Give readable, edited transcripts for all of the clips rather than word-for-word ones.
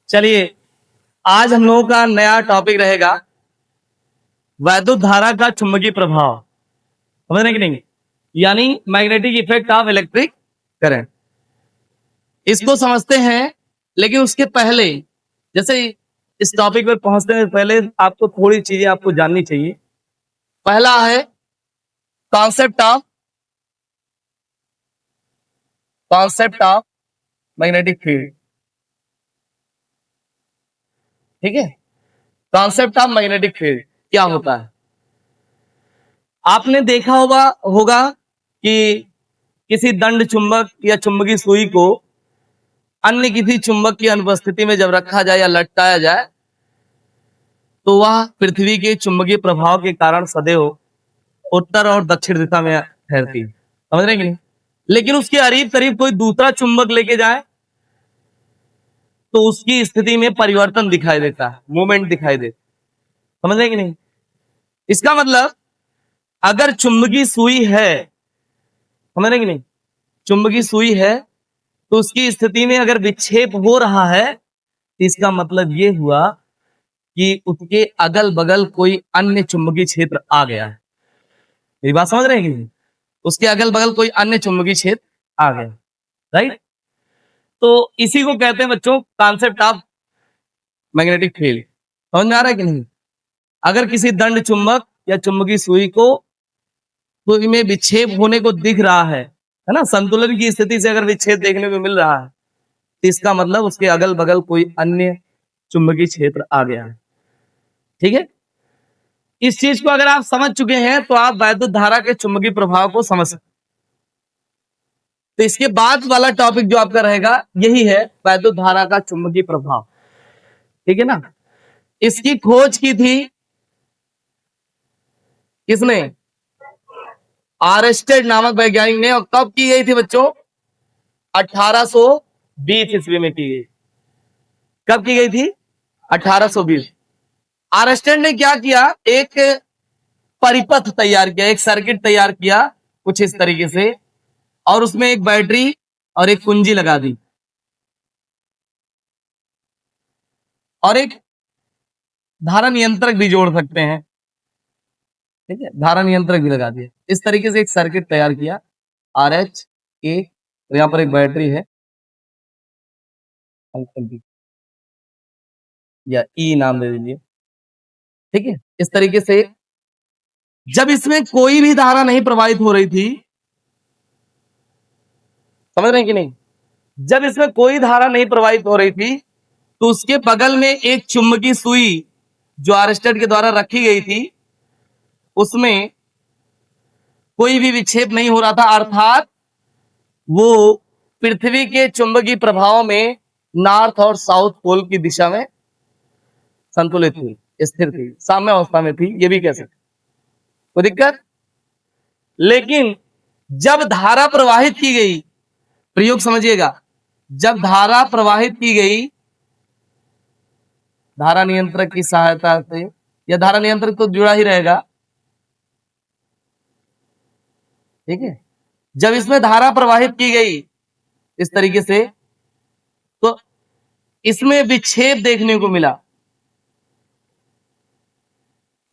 चलिए, आज हम लोगों का नया टॉपिक रहेगा वैद्युत धारा का चुंबकीय प्रभाव। समझ रहे कि नहीं? यानी magnetic effect of electric current. इसको समझते हैं, लेकिन उसके पहले जैसे इस टॉपिक पर पहुंचने से पहले आपको थोड़ी चीजें आपको जाननी चाहिए। पहला है कॉन्सेप्ट ऑफ मैग्नेटिक फील्ड। ठीक है, कॉन्सेप्ट ऑफ मैग्नेटिक फील्ड क्या होता है? आपने देखा होगा कि किसी दंड चुंबक या चुंबकीय सुई को अन्य किसी चुंबक की अनुपस्थिति में जब रखा जाए या लटकाया जाए तो वह पृथ्वी के चुंबकीय प्रभाव के कारण सदैव उत्तर और दक्षिण दिशा में ठहरती है। समझ रहे हैं कि नहीं? लेकिन उसके करीब करीब कोई दूसरा चुंबक लेके जाए तो उसकी स्थिति में परिवर्तन दिखाई देता है, मूवमेंट दिखाई देता। समझ रहे हैं कि नहीं? इसका मतलब अगर चुंबकीय सुई है, समझ रहे हैं कि नहीं, चुंबकीय सुई है तो उसकी स्थिति में अगर विक्षेप हो रहा है तो इसका मतलब ये हुआ कि उसके अगल बगल कोई अन्य चुंबकीय क्षेत्र आ गया है। मेरी बात समझ रहे हैं कि नहीं? उसके अगल बगल कोई अन्य चुंबकीय क्षेत्र आ गया, राइट? तो इसी को कहते हैं बच्चों कॉन्सेप्ट ऑफ मैग्नेटिक फील्ड। समझ में आ रहा है कि नहीं? अगर किसी दंड चुंबक या चुंबकीय सुई को सुई में विक्षेप होने को दिख रहा है ना, संतुलन की स्थिति से अगर विक्षेप देखने को मिल रहा है तो इसका मतलब उसके अगल बगल कोई अन्य चुंबकीय क्षेत्र आ गया है। ठीक है, इस चीज को अगर आप समझ चुके हैं तो आप वैद्युत धारा के चुंबकीय प्रभाव को समझ सकते। तो इसके बाद वाला टॉपिक जो आपका रहेगा यही है वैद्युत धारा का चुंबकीय प्रभाव। ठीक है ना? इसकी खोज की थी किसने? आर्स्टेड नामक वैज्ञानिक ने। और कब की गई थी बच्चों? 1820 ईस्वी में की गई। कब की गई थी? 1820। आर्स्टेड ने क्या किया? एक परिपथ तैयार किया, एक सर्किट तैयार किया कुछ इस तरीके से, और उसमें एक बैटरी और एक कुंजी लगा दी और एक धारा नियंत्रक भी जोड़ सकते हैं। ठीक है, धारा नियंत्रक भी लगा दिया। इस तरीके से एक सर्किट तैयार किया RH ए, और यहां पर एक बैटरी है या ई नाम दे दीजिए। ठीक है, इस तरीके से जब इसमें कोई भी धारा नहीं प्रवाहित हो रही थी, समझ रहे हैं कि नहीं, जब इसमें कोई धारा नहीं प्रवाहित हो रही थी तो उसके बगल में एक चुंबकीय सुई जो आर्स्टेड के द्वारा रखी गई थी उसमें कोई भी विक्षेप नहीं हो रहा था, अर्थात वो पृथ्वी के चुंबकीय प्रभाव में नॉर्थ और साउथ पोल की दिशा में संतुलित थी, स्थिर थी, साम्य अवस्था में थी, ये भी कह सकते। कोई दिक्कत? लेकिन जब धारा प्रवाहित की गई, प्रयोग समझिएगा, जब धारा प्रवाहित की गई धारा नियंत्रक की सहायता से, या धारा नियंत्रक तो जुड़ा ही रहेगा, ठीक है, जब इसमें धारा प्रवाहित की गई इस तरीके से तो इसमें विक्षेप देखने को मिला।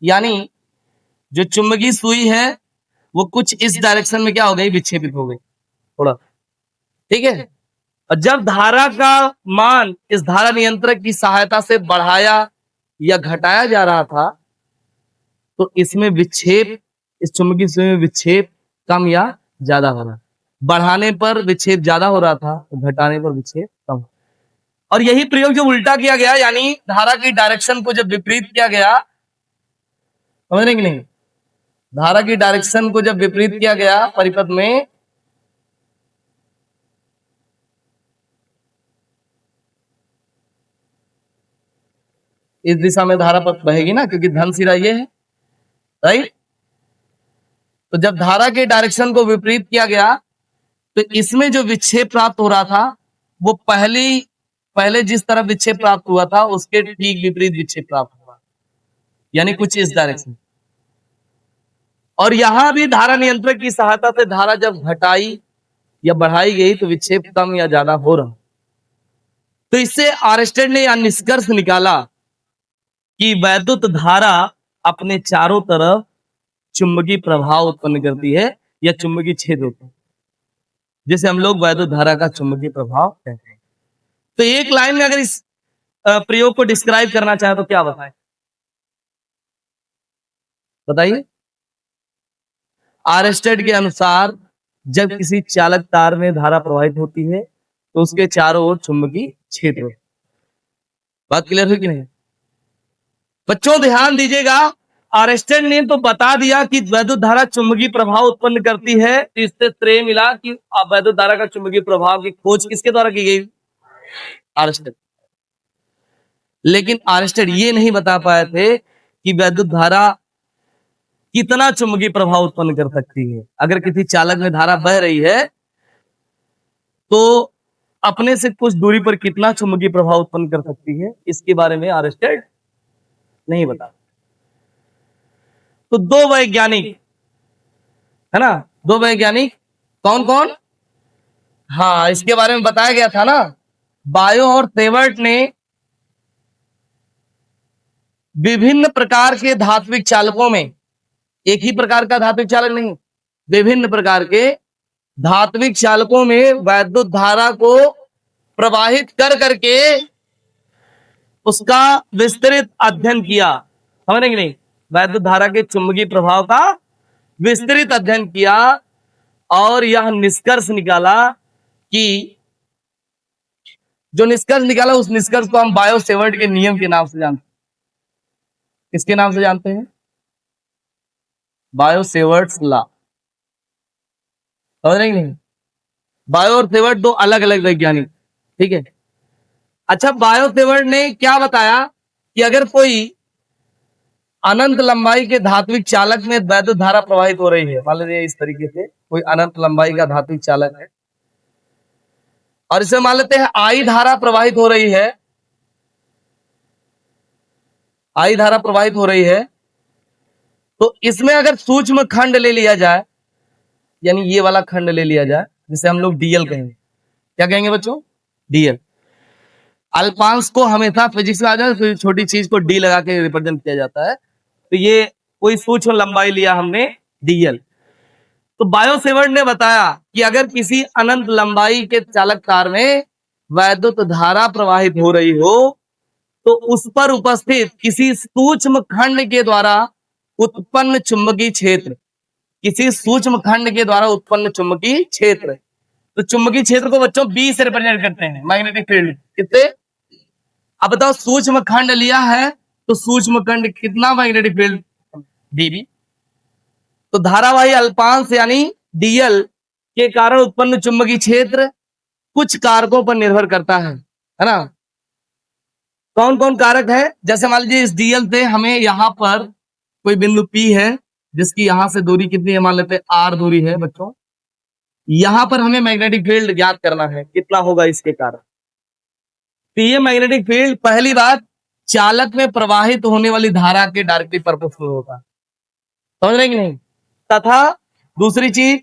यानी जो चुंबकीय सुई है वो कुछ इस डायरेक्शन में क्या हो गई? विक्षेपित हो गई थोड़ा। ठीक है, और जब धारा का मान इस धारा नियंत्रक की सहायता से बढ़ाया या घटाया जा रहा था तो इसमें विक्षेप, इस चुंबकीय सुई में विक्षेप कम या ज्यादा हो रहा, बढ़ाने पर विक्षेप ज्यादा हो रहा था तो घटाने पर विक्षेप कम। और यही प्रयोग जो उल्टा किया गया, यानी धारा की डायरेक्शन को जब विपरीत किया गया, समझ रहे कि नहीं, धारा की डायरेक्शन को जब विपरीत किया गया परिपथ में, इस दिशा में धारा पथ बहेगी ना, क्योंकि धन सिरा ये है, राइट? तो जब धारा के डायरेक्शन को विपरीत किया गया तो इसमें जो विक्षेप प्राप्त हो रहा था वो पहले जिस तरफ विक्षेप प्राप्त हुआ था उसके ठीक विपरीत विक्षेप प्राप्त हुआ, यानी कुछ इस डायरेक्शन। और यहां भी धारा नियंत्रक की सहायता से धारा जब घटाई या बढ़ाई गई तो विक्षेप कम या ज्यादा हो रहा। तो इससे आर्स्टेड ने यह निष्कर्ष निकाला कि वैद्युत धारा अपने चारों तरफ चुंबकीय प्रभाव उत्पन्न करती है या चुंबकीय क्षेत्र होता है, जिसे हम लोग वैद्युत धारा का चुंबकीय प्रभाव कहते हैं। तो एक लाइन में अगर इस प्रयोग को डिस्क्राइब करना चाहे तो क्या बताएं? बताइए। आर्स्टेड के अनुसार जब किसी चालक तार में धारा प्रवाहित होती है तो उसके चारों ओर चुंबकीय क्षेत्र होता है। बात क्लियर है कि नहीं? बच्चों ध्यान दीजिएगा, आर्स्टेड ने तो बता दिया कि वैद्युत धारा चुंबकीय प्रभाव उत्पन्न करती है। इससे श्रेय मिला कि वैद्युत धारा का चुंबकीय प्रभाव की खोज किसके द्वारा की गई? आर्स्टेड। लेकिन आर्स्टेड ये नहीं बता पाए थे कि वैद्युत धारा कितना चुंबकीय प्रभाव उत्पन्न कर सकती है। अगर किसी चालक में धारा बह रही है तो अपने से कुछ दूरी पर कितना चुंबकीय प्रभाव उत्पन्न कर सकती है, इसके बारे में आर्स्टेड नहीं बता। तो दो वैज्ञानिक है ना, दो वैज्ञानिक कौन कौन? हाँ, इसके बारे में बताया गया था ना, बायो और सेवर्ट ने विभिन्न प्रकार के धात्विक चालकों में, एक ही प्रकार का धात्विक चालक नहीं, विभिन्न प्रकार के धात्विक चालकों में वैद्युत धारा को प्रवाहित कर करके उसका विस्तृत अध्ययन किया। समझ रहे कि नहीं? वैद्युत धारा के चुंबकीय प्रभाव का विस्तृत अध्ययन किया और यह निष्कर्ष निकाला कि जो निष्कर्ष निकाला उस निष्कर्ष को हम बायो सेवर्ट के नियम के नाम से जानते हैं। किसके नाम से जानते हैं? Bio Savart's law. समझ रहे कि नहीं? बायो और सेवर्ट दो अलग अलग वैज्ञानिक, ठीक है। अच्छा, बायो सेवर्ट ने क्या बताया कि अगर कोई अनंत लंबाई के धात्विक चालक में वैद्युत धारा प्रवाहित हो रही है, मान लीजिए इस तरीके से कोई अनंत लंबाई का धात्विक चालक है और इसे मान लेते हैं आई धारा प्रवाहित हो रही है, आई धारा प्रवाहित हो रही है, तो इसमें अगर सूक्ष्म खंड ले लिया जाए, यानी ये वाला खंड ले लिया जाए, जिसे हम लोग डीएल कहेंगे। क्या कहेंगे बच्चों? डीएल। अल्पांश को हमेशा फिजिक्स में आ जाए तो छोटी चीज को डी लगा के रिप्रेजेंट किया जाता है। तो ये कोई सूक्ष्म लंबाई लिया हमने, डीएल। तो बायो सेवर्ट ने बताया कि अगर किसी अनंत लंबाई के चालक तार में वैद्युत धारा प्रवाहित हो रही हो तो उस पर उपस्थित किसी सूक्ष्म खंड के द्वारा उत्पन्न चुंबकीय क्षेत्र, किसी सूक्ष्म खंड के द्वारा उत्पन्न चुंबकीय क्षेत्र, तो चुंबकीय क्षेत्र को बच्चों बी से रिप्रेजेंट करते हैं, मैग्नेटिक फील्ड। कितने? अब बताओ, सूक्ष्म खंड लिया है तो सूक्ष्म खंड कितना मैग्नेटिक फील्ड? डीबी। तो धारावाही अल्पांश यानी डीएल के कारण उत्पन्न चुंबकीय क्षेत्र कुछ कारकों पर निर्भर करता है ना? कौन कौन कारक है? जैसे मान लीजिए इस डीएल से हमें यहां पर कोई बिंदु पी है जिसकी यहां से दूरी कितनी है, मान लेते हैं आर दूरी है बच्चों। यहां पर हमें मैग्नेटिक फील्ड ज्ञात करना है, कितना होगा इसके कारण। तो ये मैग्नेटिक फील्ड पहली बात चालक में प्रवाहित होने वाली धारा के डायरेक्टली प्रोपोर्शनल होगा। समझ रहे कि नहीं? तथा दूसरी चीज,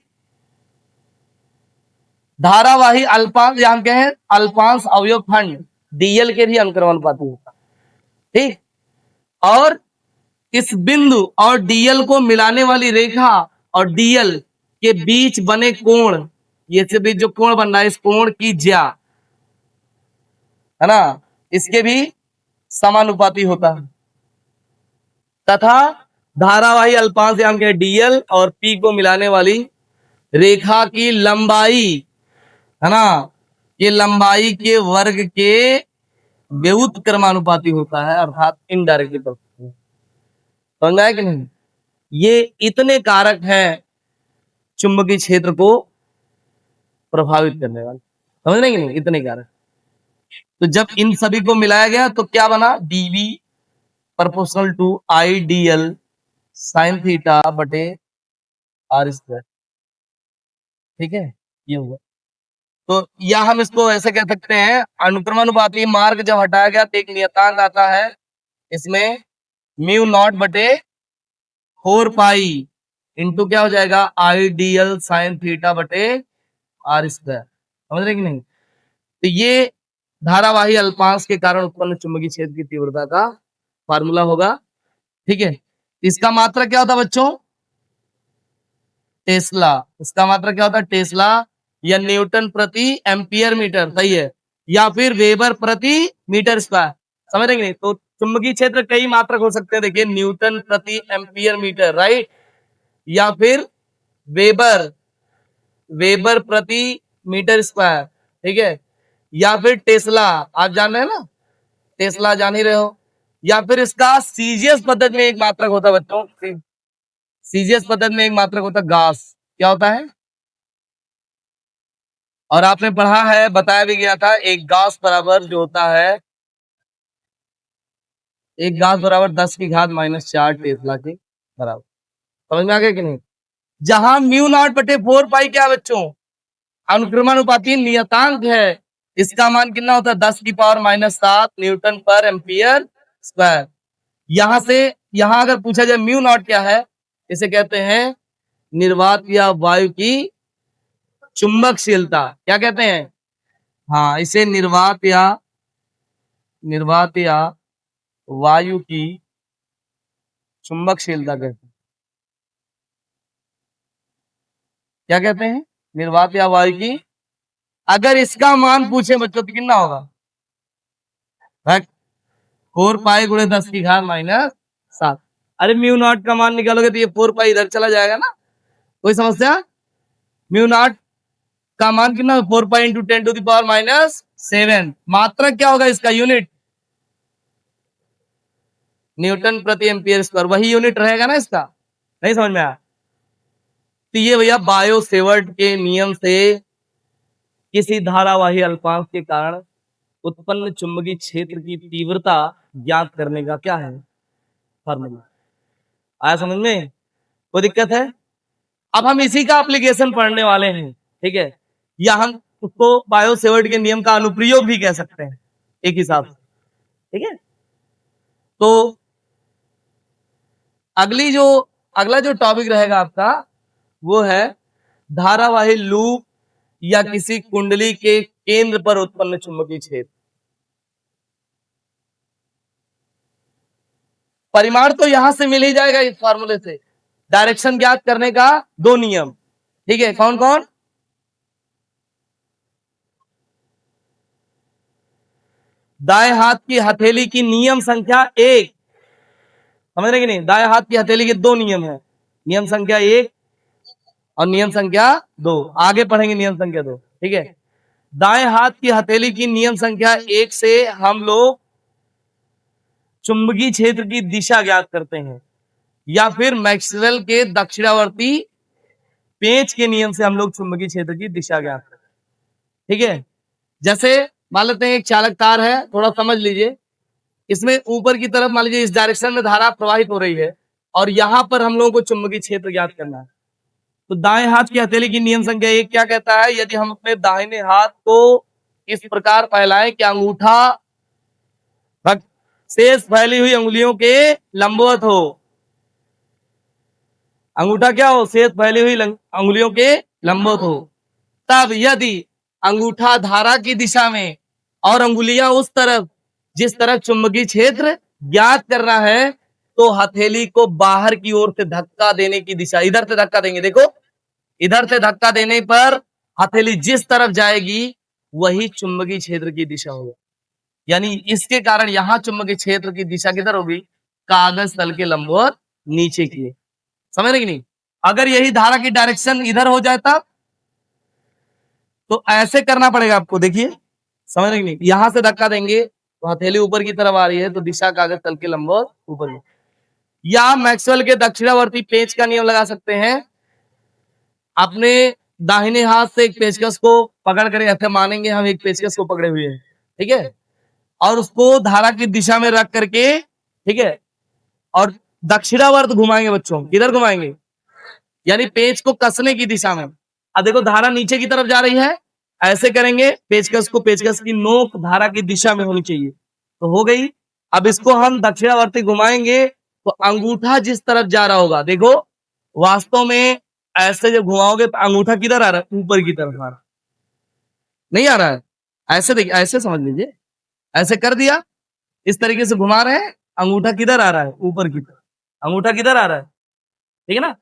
धारावाही अल्पांश, या हम कहें अल्पांश अवयव खंड डीएल के भी अनुक्रमानुपाती होता है, ठीक। और इस बिंदु और डीएल को मिलाने वाली रेखा और डीएल के बीच बने कोण, ये से बीच जो कोण बन रहा है, इस कोण की ज्या है ना, इसके भी समानुपाती होता है। तथा धारावाही अल्पांश यानी कि डीएल और पी को मिलाने वाली रेखा की लंबाई है ना, ये लंबाई के वर्ग के व्युत्क्रमानुपाती होता है, अर्थात इनडायरेक्टली प्रोपोर्शनल। समझ आया कि नहीं? ये इतने कारक हैं चुंबकीय क्षेत्र को प्रभावित करने वाले। समझ रहे कि नहीं? इतने कारक। तो जब इन सभी को मिलाया गया तो क्या बना? D V proportional to I d L sine theta बटे आर स्क्वायर। ठीक है, ये हुआ। तो या हम इसको ऐसे कह सकते हैं, अनुक्रमानुपाती मार्ग जब हटाया गया तो एक नियतांक आता है, इसमें म्यू नॉट बटे 4 पाई इंटू क्या हो जाएगा, आई डीएल साइन थीटा बटे आर स्क्वायर। समझ रहे कि नहीं? तो ये धारावाही अल्पांश के कारण उत्पन्न चुंबकीय क्षेत्र की तीव्रता का फार्मूला होगा। ठीक है, इसका मात्रक क्या होता है बच्चों? टेस्ला। इसका मात्रक क्या होता है? टेस्ला या न्यूटन प्रति एम्पियर मीटर, सही है, या फिर वेबर प्रति मीटर स्क्वायर। समझ रहे कि नहीं? तो चुंबकीय क्षेत्र कई मात्रक हो सकते हैं, देखिए न्यूटन प्रति एम्पियर मीटर, राइट, या फिर वेबर, वेबर प्रति मीटर स्क्वायर, ठीक है, या फिर टेस्ला, आप जान रहे हैं ना, टेस्ला जान ही रहे हो, या फिर इसका सीजीएस पद्धति में एक मात्रक होता है बच्चों, सीजीएस पद्धति में एक मात्रक होता है गास। क्या होता है? और आपने पढ़ा है, बताया भी गया था, एक गास बराबर जो होता है, एक गास बराबर 10 की घात -4 टेस्ला के बराबर। समझ में आ गया कि नहीं? जहां म्यू नॉट बटे 4 पाई क्या है बच्चों? अनुक्रमानुपाती नियतांक है। इसका मान कितना होता है? 10 की पावर -7 न्यूटन पर एम्पियर स्क्वायर। यहां से यहां अगर पूछा जाए म्यू नॉट क्या है, इसे कहते हैं निर्वात या वायु की चुंबकशीलता। क्या कहते हैं? हाँ, इसे निर्वात या वायु की चुंबकशीलता कहते हैं। क्या कहते हैं? निर्वात या वायु की। अगर इसका मान पूछे बच्चों तो कितना होगा? 4 पाई गुणे 10 की घात -7। अरे म्यू नॉट का मान निकालोगे तो ये 4 पाई इधर चला जाएगा ना, कोई समस्या? म्यू नॉट का मान कितना? 4 pi into 10 to the power -7। मात्रक क्या होगा इसका? यूनिट न्यूटन प्रति एम्पियर स्क्वायर, वही यूनिट रहेगा ना इसका। नहीं समझ में आया? तो ये भैया बायो सेवर्ट के नियम से किसी धारावाही अल्पांश के कारण उत्पन्न चुंबकीय क्षेत्र की तीव्रता ज्ञात करने का क्या है? फार्मूला। आया समझ में? कोई दिक्कत है? अब हम इसी का एप्लीकेशन पढ़ने वाले हैं, ठीक है, या हम उसको बायो सेवर्ट के नियम का अनुप्रयोग भी कह सकते हैं एक हिसाब से, ठीक है। तो अगला जो टॉपिक रहेगा आपका वो है धारावाही लूप या किसी कुंडली के केंद्र पर उत्पन्न चुंबकीय क्षेत्र। परिमाण तो यहां से मिल ही जाएगा इस फार्मूले से। डायरेक्शन ज्ञात करने का 2 नियम, ठीक है, कौन कौन? दाएं हाथ की हथेली की नियम संख्या 1, समझ रहे कि नहीं? दाएं हाथ की हथेली के 2 नियम है, नियम संख्या 1 और नियम संख्या 2। आगे पढ़ेंगे नियम संख्या 2, ठीक है। दाएं हाथ की हथेली की नियम संख्या 1 से हम लोग चुंबकीय क्षेत्र की दिशा ज्ञात करते हैं, या फिर मैक्सवेल के दक्षिणावर्ती पेंच के नियम से हम लोग चुंबकीय क्षेत्र की दिशा ज्ञात करते हैं, ठीक है। जैसे मान लेते हैं एक चालक तार है, थोड़ा समझ लीजिए, इसमें ऊपर की तरफ मान लीजिए इस डायरेक्शन में धारा प्रवाहित हो रही है और यहां पर हम लोगों को चुंबकीय क्षेत्र ज्ञात करना है। तो दाएं हाथ की हथेली की नियम संख्या 1 क्या कहता है? यदि हम अपने दाहिने हाथ को इस प्रकार फैलाएं कि अंगूठा शेष फैली हुई अंगुलियों के लंबवत हो, अंगूठा क्या हो? शेष फैली हुई अंगुलियों के लंबवत हो, तब यदि अंगूठा धारा की दिशा में और अंगुलियां उस तरफ जिस तरफ चुंबकीय क्षेत्र ज्ञात करना है, तो हथेली को बाहर की ओर से धक्का देने की दिशा, इधर से धक्का देंगे, देखो इधर से धक्का देने पर हथेली जिस तरफ जाएगी वही चुंबकीय क्षेत्र की दिशा होगी। यानी इसके कारण यहां चुंबकीय क्षेत्र की दिशा किधर होगी? कागज तल के लंबवत नीचे की। समझ रहे कि नहीं? अगर यही धारा की डायरेक्शन इधर हो जाए तब तो ऐसे करना पड़ेगा आपको, देखिए समझ रहे कि नहीं? यहां से धक्का देंगे तो हथेली ऊपर की तरफ आ रही है तो दिशा कागज तल के लंबवत ऊपर में। या मैक्सवेल के दक्षिणावर्ती पेंच का नियम लगा सकते हैं। अपने दाहिने हाथ से एक पेचकस को पकड़ कर, ऐसे मानेंगे हम एक पेचकस को पकड़े हुए हैं, ठीक है, और उसको धारा की दिशा में रख करके, ठीक है, और दक्षिणावर्त घुमाएंगे बच्चों। किधर घुमाएंगे? यानी पेच को कसने की दिशा में। अब देखो धारा नीचे की तरफ जा रही है, ऐसे करेंगे पेचकस को, पेचकस की नोक धारा की दिशा में होनी चाहिए, तो हो गई। अब इसको हम दक्षिणावर्ती घुमाएंगे तो अंगूठा जिस तरफ जा रहा होगा, देखो वास्तव में ऐसे जब घुमाओगे तो अंगूठा किधर आ रहा है? ऊपर की तरफ आ रहा है, नहीं आ रहा है? ऐसे देखिए, ऐसे समझ लीजिए, ऐसे कर दिया, इस तरीके से घुमा रहे हैं, अंगूठा किधर आ रहा है? ऊपर की तरफ। अंगूठा किधर आ रहा है? ठीक है ना?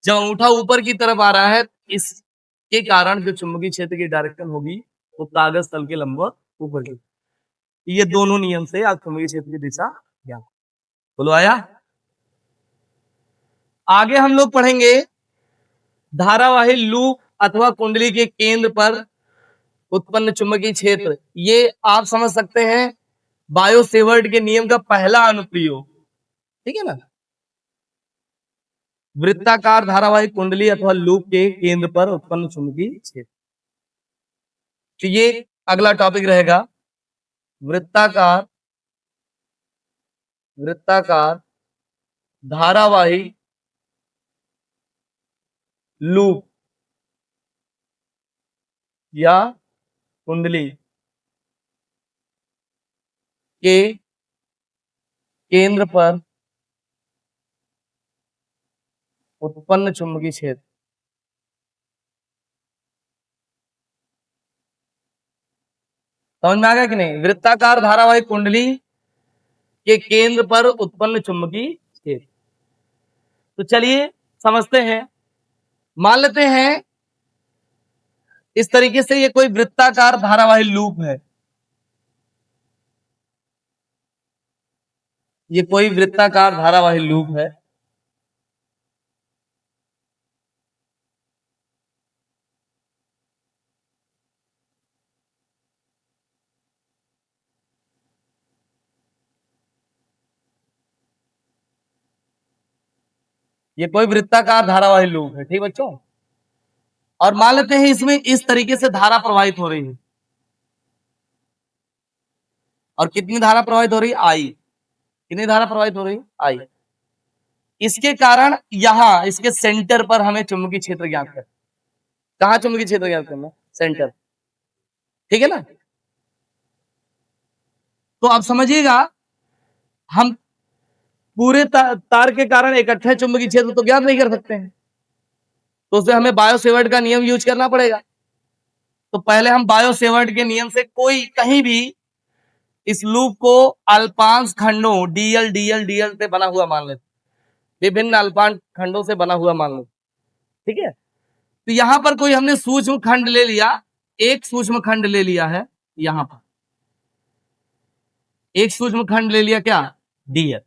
जब अंगूठा ऊपर की तरफ आ रहा है, इसके कारण जो चुंबकीय क्षेत्र की डायरेक्शन होगी वो कागज तल के लंबवत ऊपर की। ये दोनों नियम से आप चुंबकीय क्षेत्र की दिशा ज्ञात। बोलो आया? आगे हम लोग पढ़ेंगे धारावाही लूप अथवा कुंडली के केंद्र पर उत्पन्न चुंबकीय क्षेत्र। ये आप समझ सकते हैं बायो सेवर्ट के नियम का पहला अनुप्रयोग। ठीक है ना? वृत्ताकार धारावाही कुंडली अथवा लूप के केंद्र पर उत्पन्न चुंबकीय क्षेत्र। तो ये अगला टॉपिक रहेगा, वृत्ताकार वृत्ताकार धारावाही लूप या कुंडली के केंद्र पर उत्पन्न चुंबकीय क्षेत्र। समझ में आ गया कि नहीं? वृत्ताकार धारावाही कुंडली के केंद्र पर उत्पन्न चुंबकीय क्षेत्र। तो चलिए समझते हैं। मान लेते हैं इस तरीके से ये कोई वृत्ताकार धारावाही लूप है। ये कोई वृत्ताकार धारावाही लूप है। ये कोई वृत्ताकार धारावाही लूप है। ठीक बच्चों? और मान लेते हैं इसमें इस तरीके से धारा प्रवाहित हो रही है। और कितनी धारा प्रवाहित हो रही है? आई। कितनी धारा प्रवाहित हो रही है? आई। इसके कारण यहां इसके सेंटर पर हमें चुंबकीय क्षेत्र ज्ञात करना। कहां चुंबकीय क्षेत्र ज्ञात करना? सेंटर। ठीक है ना? तो आप समझिएगा, हम पूरे तार के कारण इकट्ठे चुंबकीय क्षेत्र तो ज्ञात नहीं कर सकते हैं, तो उससे हमें बायो सेवर्ट का नियम यूज करना पड़ेगा। तो पहले हम बायो सेवर्ट के नियम से कोई कहीं भी इस लूप को अल्पांश खंडों डीएल डीएल डीएल से बना हुआ मान लेते, विभिन्न अल्पांश खंडों से बना हुआ मान लो। ठीक है? तो यहां पर कोई हमने सूक्ष्म खंड ले लिया, एक सूक्ष्म खंड ले लिया है यहां पर, एक सूक्ष्म खंड ले लिया, क्या? डीएल।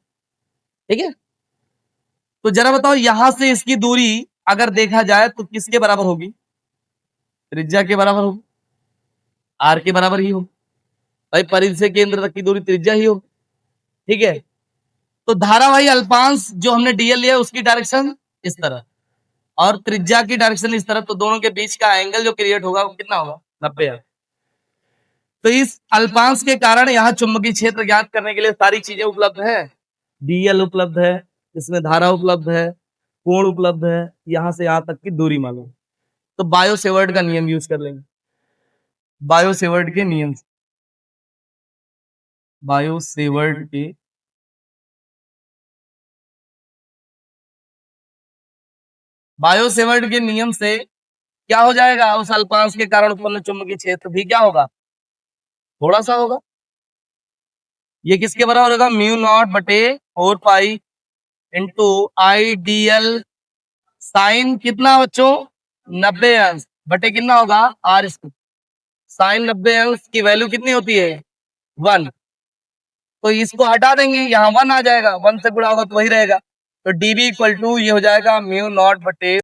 ठीक है? तो जरा बताओ यहां से इसकी दूरी अगर देखा जाए तो किसके बराबर होगी? त्रिज्या के बराबर होगी, आर के बराबर ही होगी। भाई परिधि से केंद्र तक की दूरी त्रिज्या ही होगी। ठीक है? तो धारावाही अल्पांश जो हमने डीएल लिया उसकी डायरेक्शन इस तरह और त्रिज्या की डायरेक्शन इस तरह, तो दोनों के बीच का एंगल जो क्रिएट होगा वो कितना होगा? 90। तो इस अल्पांश के कारण यहाँ चुंबकीय क्षेत्र ज्ञात करने के लिए सारी चीजें उपलब्ध है। डीएल उपलब्ध है, इसमें धारा उपलब्ध है, कोण उपलब्ध है, यहां से यहां तक की दूरी मालूम। तो बायो सेवर्ट का नियम यूज कर लेंगे। बायो सेवर्ट के नियम, बायो सेवर्ट के बायो सेवर्ट के नियम से क्या हो जाएगा? उस अल्पांश के कारण उत्पन्न चुंबकीय क्षेत्र भी क्या होगा? थोड़ा सा होगा। ये किसके बराबर होगा? म्यू नॉट बटे 4 pi into I D L sine कितना बच्चों? 90 अंश बटे कितना होगा? Are square. साइन 90 अंश की वैल्यू कितनी होती है? 1। तो इसको हटा देंगे, यहाँ 1 आ जाएगा, 1 से गुणा होगा तो वही रहेगा। तो डीबी इक्वल टू ये हो जाएगा म्यू नॉट बटे